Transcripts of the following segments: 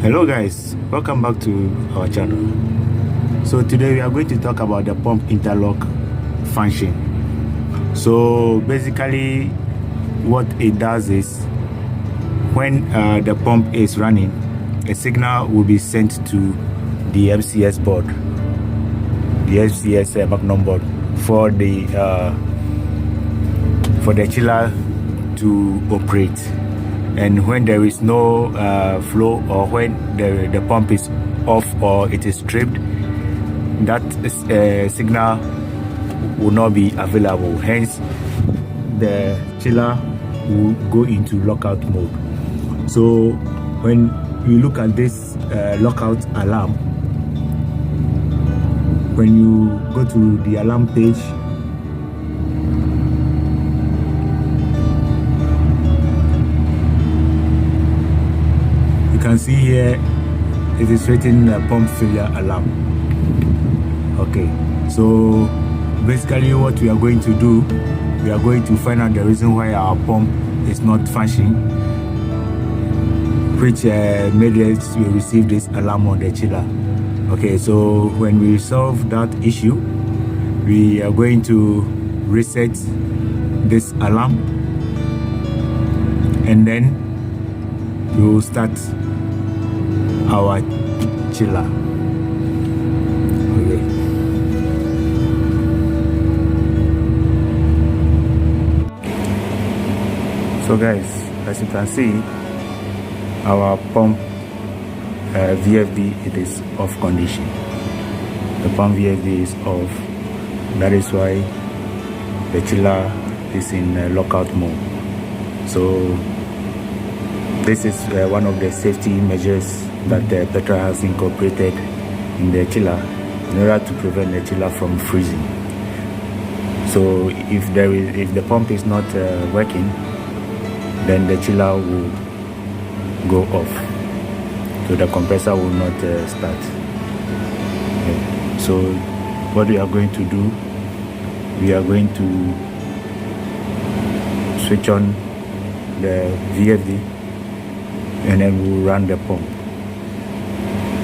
Hello guys, welcome back to our channel. So today we are going to talk about the pump interlock function. So basically what it does is when the pump is running, a signal will be sent to the MCS board, the MCS Magnum board for the chiller to operate. And when there is no flow, or when the pump is off or it is stripped, that signal will not be available. Hence, the chiller will go into lockout mode. So when you look at this lockout alarm, when you go to the alarm page, you can see here it is written pump failure alarm. Okay, so basically what we are going to do, we are going to find out the reason why our pump is not functioning, which made us we receive this alarm on the chiller. Okay, so when we solve that issue, we are going to reset this alarm, and then we will start our chiller. Okay. So guys, as you can see, our pump VFD, it is off condition. The pump VFD is off. That is why the chiller is in lockout mode. So this is one of the safety measures that Petra has incorporated in the chiller in order to prevent the chiller from freezing. So if the pump is not working, then the chiller will go off. So the compressor will not start. Okay. So what we are going to do, we are going to switch on the VFD, and then we'll run the pump.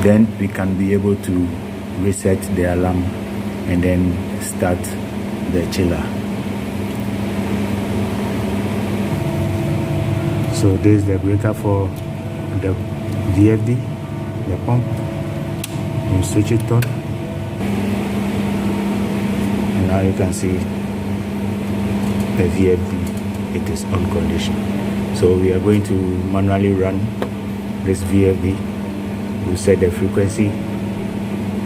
Then we can be able to reset the alarm and then start the chiller. So this is the breaker for the VFD, the pump. You switch it on, and now you can see the VFD, it is on condition. So we are going to manually run this VFD. We'll set the frequency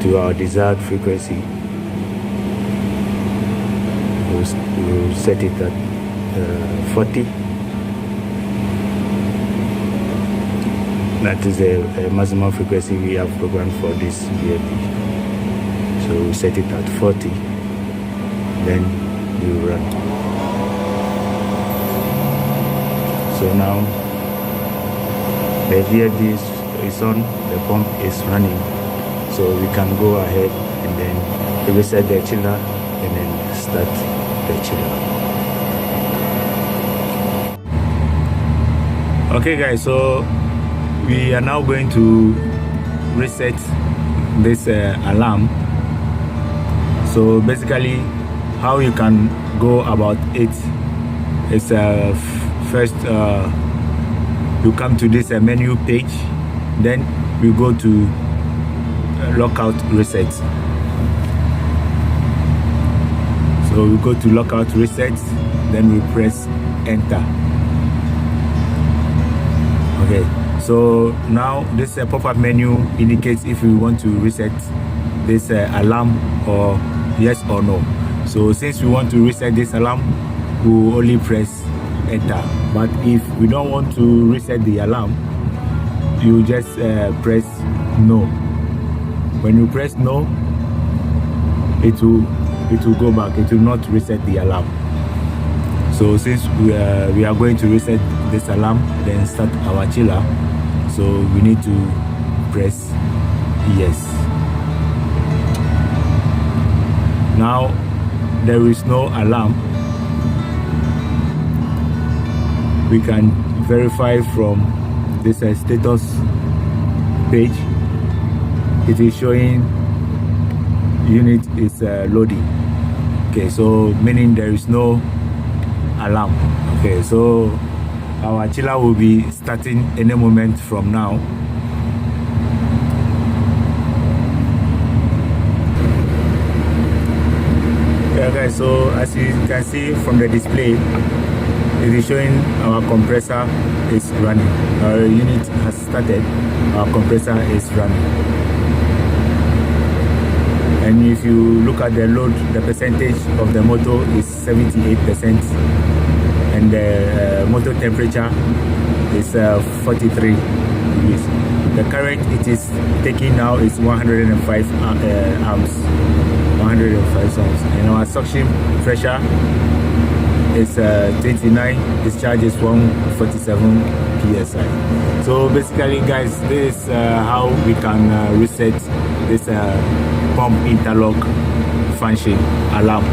to our desired frequency. We'll set it at 40. That is the maximum frequency we have programmed for this VFD. So we'll set it at 40. Then we'll run. So now the VFD is on, the pump is running, so we can go ahead and then reset the chiller and then start the chiller. Okay guys, so we are now going to reset this alarm. So basically how you can go about it is first you come to this menu page, then we go to lockout reset. So we go to lockout reset, then we press enter. Okay, so now this pop-up menu indicates if we want to reset this alarm or yes or no. So since we want to reset this alarm, we will only press enter. But if we don't want to reset the alarm, you just press no. When you press no, it will go back. It will not reset the alarm. So since we are going to reset this alarm, then start our chiller, so we need to press yes. Now there is no alarm. We can verify from this status page, it is showing unit is loading. Okay, so meaning there is no alarm. Okay, so our chiller will be starting any moment from now. Yeah guys, so as you can see from the display, it is showing our compressor is running. Our unit has started, our compressor is running. And if you look at the load, the percentage of the motor is 78%, and the motor temperature is 43 degrees. The current it is taking now is 105 amps, 105 amps, and our suction pressure is 29, discharge is 147 psi. So basically guys, this is how we can reset this pump interlock function alarm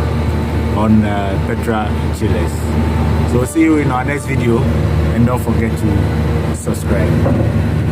on Petra Chillers. So see you in our next video, and don't forget to subscribe.